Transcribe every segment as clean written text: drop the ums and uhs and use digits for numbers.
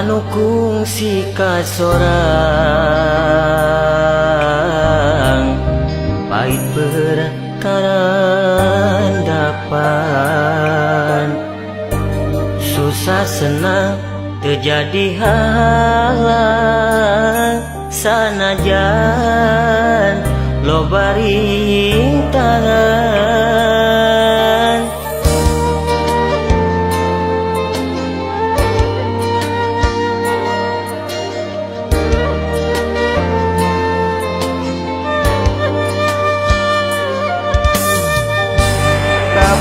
anu kungsi ka sorang pahit berkarandapan susah senang terjadi halang sanajan loba rintangan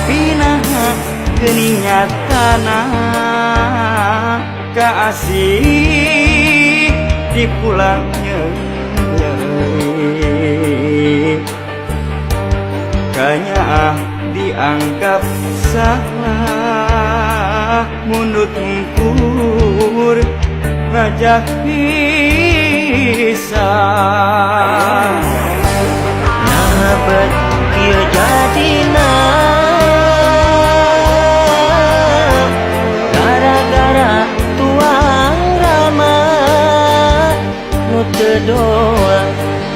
tapi nah geuning nyatana kaasih dipulangnya kanya dianggap salah mundut mungkur ngajak pisah nah bet kieu jadina gara-gara tuang rama nu teu doa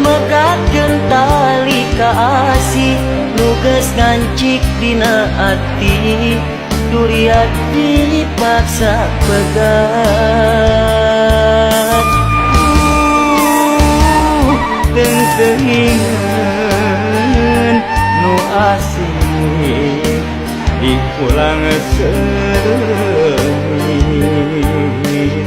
megatkeun tali kaasih nu geus ngancik dina ati duriat dipaksa pegat teuing nu asih diulang sereungit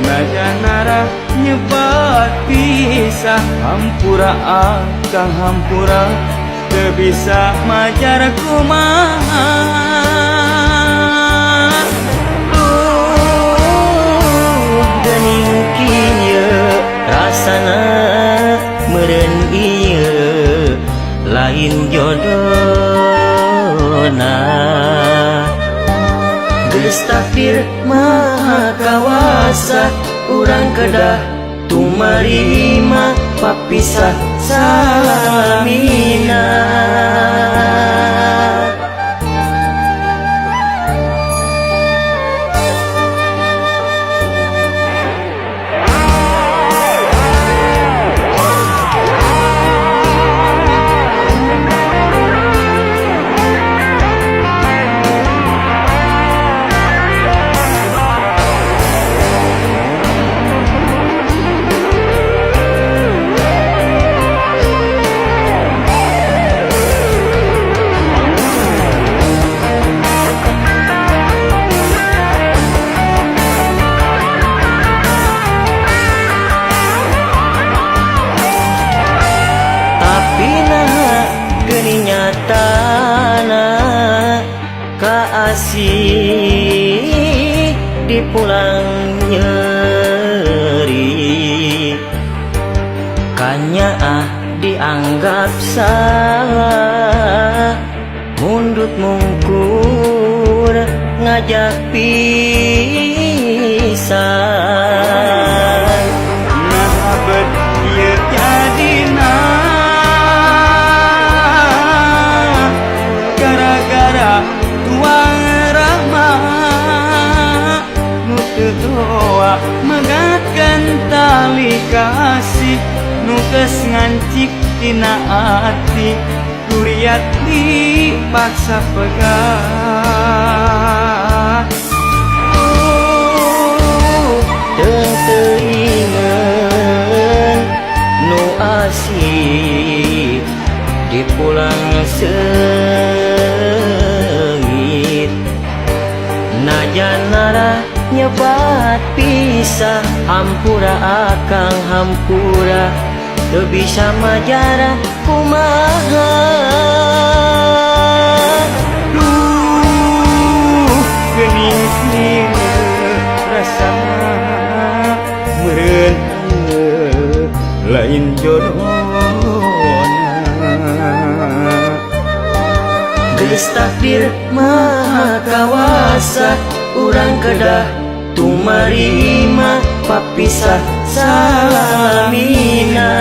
najanara nyebat pisah hampura akang hampura teu bisa majar kumaha geuning kieu rasana meureun ieu lain jodohna geus takdir maha kawasa urang kedah tumarima papisah salamina nyatana kaasih dipulang nyeri kanya dianggap salah mundut mungkur ngajak pisah nah bet ieu jadina doa megatkeun tali kasih nu geus ngancik dina ati duriat dipaksa pegat teuingeun nu asih dipulang seungit najanara nyebat pisah hampura akang hampura teu bisa majara kumaha geuning kieu rasana meureun lain jodohna geus takdir maha kawasa urang kedah tumarima papisah salamina